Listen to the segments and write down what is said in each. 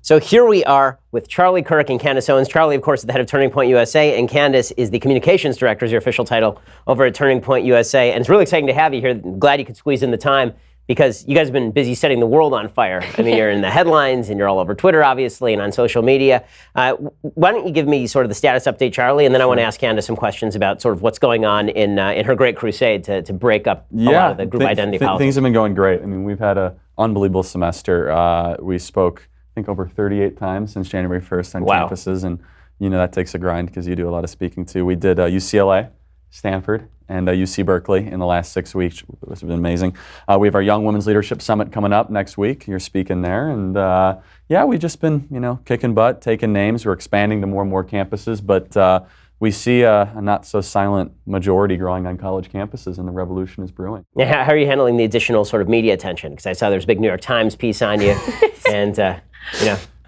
So here we are with Charlie Kirk and Candace Owens. Charlie, of course, is the head of Turning Point USA, and Candace is the communications director, is your official title, over at Turning Point USA. And it's really exciting to have you here. I'm glad you could squeeze in the time because you guys have been busy setting the world on fire. I mean, you're in the headlines and you're all over Twitter, obviously, and on social media. Why don't you give me sort of the status update, Charlie, and then I want to ask Candace some questions about sort of what's going on in her great crusade to break up a lot of the group identity politics. Things have been going great. I mean, we've had an unbelievable semester. We spoke, I think, over 38 times since January 1st on campuses, and you know that takes a grind because you do a lot of speaking too. We did UCLA, Stanford, and UC Berkeley in the last 6 weeks, which has been amazing. We have our Young Women's Leadership Summit coming up next week. You're speaking there, and yeah, we've just been kicking butt, taking names. We're expanding to more and more campuses, but we see a not so silent majority growing on college campuses, and the revolution is brewing. Yeah, how are you handling the additional sort of media attention? Because I saw there's a big New York Times piece on you, and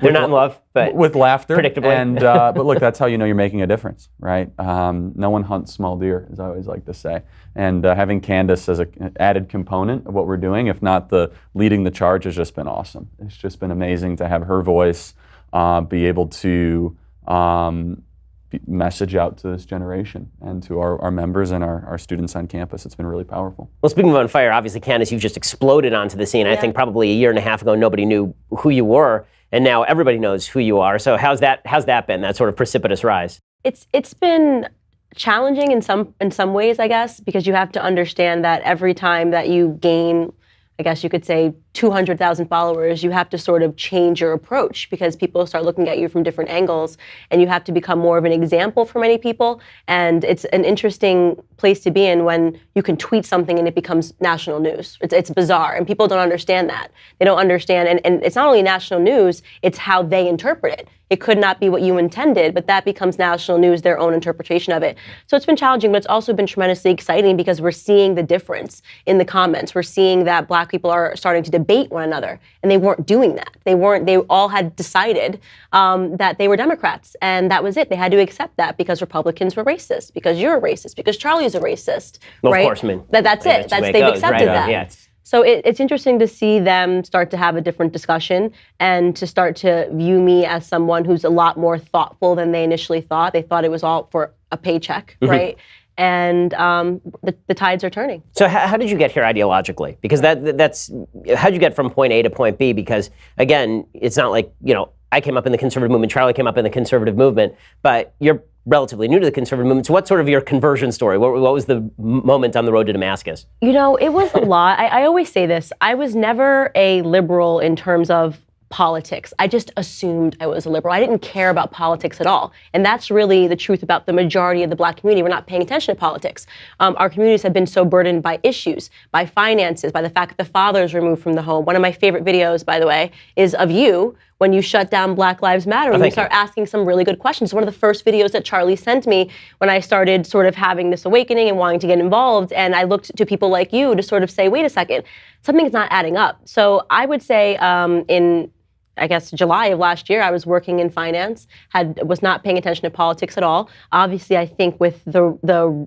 they're not in love, but with laughter. Predictably. And but look, that's how you know you're making a difference, right? No one hunts small deer, as I always like to say. And having Candace as an added component of what we're doing, if not the leading the charge, has just been awesome. It's just been amazing to have her voice be able to message out to this generation and to our members and our students on campus. It's been really powerful. Well, speaking of on fire, obviously, Candace, you've just exploded onto the scene. Yeah. I think probably a year and a half ago, nobody knew who you were, and now everybody knows who you are. So how's that been, that sort of precipitous rise? It's been challenging in some ways, I guess, because you have to understand that every time that you gain, I guess you could say, 200,000 followers, you have to sort of change your approach because people start looking at you from different angles, and you have to become more of an example for many people. And it's an interesting place to be in when you can tweet something and it becomes national news. It's bizarre, and people don't understand that. They don't understand, and it's not only national news, it's how they interpret it. It could not be what you intended, but that becomes national news, their own interpretation of it. So it's been challenging, but it's also been tremendously exciting because we're seeing the difference in the comments. We're seeing that Black people are starting to debate one another, and they weren't doing that. They all had decided that they were Democrats, and that was it. They had to accept that because Republicans were racist, because you're a racist, because Charlie's a racist, well, right? Of course, I mean, that's it. They've accepted that. Yeah, so it's interesting to see them start to have a different discussion and to start to view me as someone who's a lot more thoughtful than they initially thought. They thought it was all for a paycheck, right? And the tides are turning. So how did you get here ideologically? Because that's how'd you get from point A to point B? Because again, it's not like, I came up in the conservative movement, Charlie came up in the conservative movement, but you're relatively new to the conservative movement. So what's sort of your conversion story? What was the moment on the road to Damascus? It was a lot. I always say this. I was never a liberal in terms of politics. I just assumed I was a liberal. I didn't care about politics at all. And that's really the truth about the majority of the Black community. We're not paying attention to politics. Our communities have been so burdened by issues, by finances, by the fact that the father is removed from the home. One of my favorite videos, by the way, is of you when you shut down Black Lives Matter and you start asking some really good questions. One of the first videos that Charlie sent me when I started sort of having this awakening and wanting to get involved, and I looked to people like you to sort of say, wait a second, something's not adding up. So I would say in July of last year, I was working in finance, was not paying attention to politics at all. Obviously, I think with the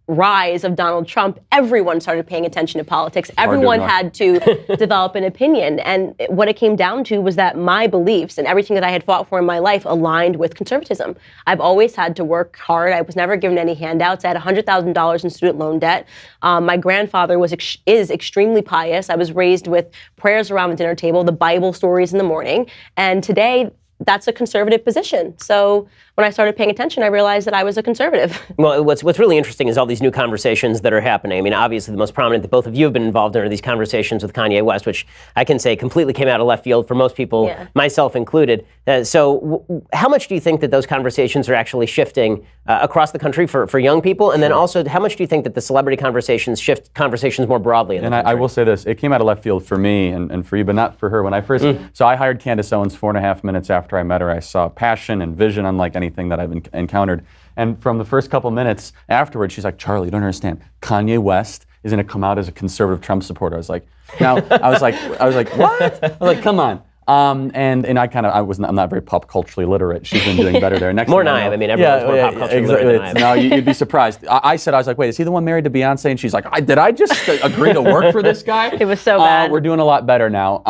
rise of Donald Trump, everyone started paying attention to politics. Everyone had to develop an opinion. And what it came down to was that my beliefs and everything that I had fought for in my life aligned with conservatism. I've always had to work hard. I was never given any handouts. I had $100,000 in student loan debt. My grandfather is extremely pious. I was raised with prayers around the dinner table, the Bible stories in the morning. And today, that's a conservative position. So when I started paying attention, I realized that I was a conservative. Well, what's really interesting is all these new conversations that are happening. I mean, obviously the most prominent that both of you have been involved in are these conversations with Kanye West, which I can say completely came out of left field for most people, myself included. So how much do you think that those conversations are actually shifting across the country for young people? And then also, how much do you think that the celebrity conversations shift conversations more broadly in the country? I will say this, it came out of left field for me and for you, but not for her. When I first, so I hired Candace Owens 4.5 minutes after I met her. I saw passion and vision unlike anything that I've encountered. And from the first couple minutes afterwards, she's like, Charlie, you don't understand. Kanye West is going to come out as a conservative Trump supporter. I was like, what? I was like, come on. And I'm not very pop culturally literate. She's been doing better there. Next more than I am. I mean, everyone's more pop culturally literate than I am. No, you'd be surprised. I was like, wait, is he the one married to Beyonce? And she's like, did I just agree to work for this guy? It was so bad. We're doing a lot better now.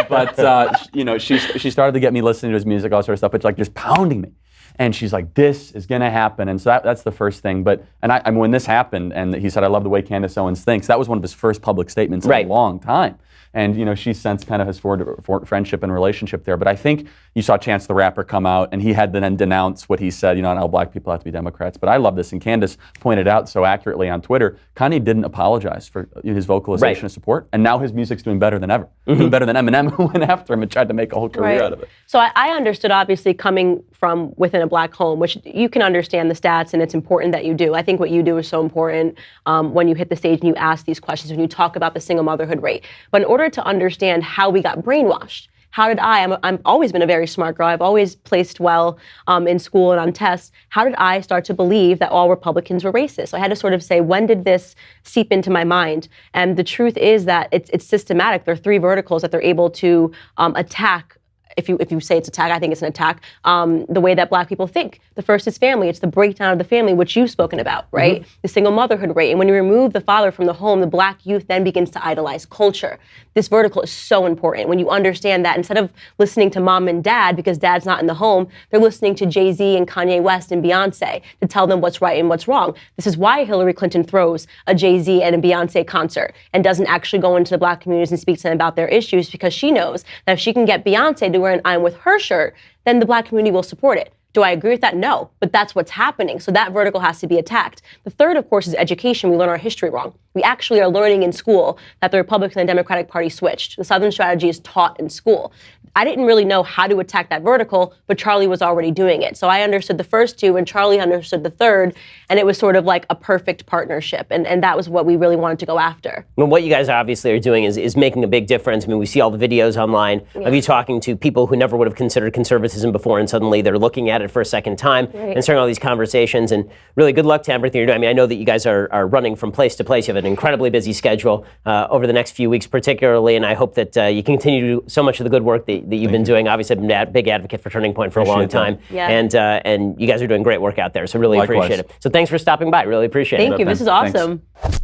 But she started to get me listening to his music, all sort of stuff. It's like just pounding me. And she's like, this is going to happen. And so that's the first thing. But when this happened, and he said, I love the way Candace Owens thinks, that was one of his first public statements in a long time. And she's since kind of has formed friendship and relationship there. But I think you saw Chance the Rapper come out, and he had to then denounce what he said, not all black people have to be Democrats. But I love this, and Candace pointed out so accurately on Twitter, Kanye didn't apologize for his vocalization of support, and now his music's doing better than ever. Doing better than Eminem, who went after him and tried to make a whole career out of it. So I understood, obviously, coming from within a black home, which you can understand the stats, and it's important that you do. I think what you do is so important when you hit the stage and you ask these questions, when you talk about the single motherhood rate. But in order to understand how we got brainwashed, how did I'm always been a very smart girl. I've always placed well in school and on tests. How did I start to believe that all Republicans were racist? So I had to sort of say, when did this seep into my mind? And the truth is that it's systematic. There are 3 verticals that they're able to attack. If you say it's attack, I think it's an attack, the way that black people think. The first is family. It's the breakdown of the family, which you've spoken about, right? The single motherhood rate. And when you remove the father from the home, the black youth then begins to idolize culture. This vertical is so important. When you understand that instead of listening to mom and dad, because dad's not in the home, they're listening to Jay-Z and Kanye West and Beyonce to tell them what's right and what's wrong. This is why Hillary Clinton throws a Jay-Z and a Beyonce concert and doesn't actually go into the black communities and speak to them about their issues, because she knows that if she can get Beyonce to wear an I'm with her shirt, then the black community will support it. Do I agree with that? No, but that's what's happening. So that vertical has to be attacked. The third, of course, is education. We learn our history wrong. We actually are learning in school that the Republican and Democratic Party switched. The Southern strategy is taught in school. I didn't really know how to attack that vertical, but Charlie was already doing it. So I understood the first 2 and Charlie understood the third, and it was sort of like a perfect partnership. And that was what we really wanted to go after. Well, what you guys obviously are doing is making a big difference. I mean, we see all the videos online of you talking to people who never would have considered conservatism before, and suddenly they're looking at it for a second time and starting all these conversations. And really good luck to everything you're doing. I mean, I know that you guys are running from place to place. You have an incredibly busy schedule over the next few weeks particularly, and I hope that you continue to do so much of the good work that you've been doing. Obviously, I've been a big advocate for Turning Point for a long time, and you guys are doing great work out there, so really appreciate it. So thanks for stopping by. Really appreciate it. Thank you. This is awesome. Thanks.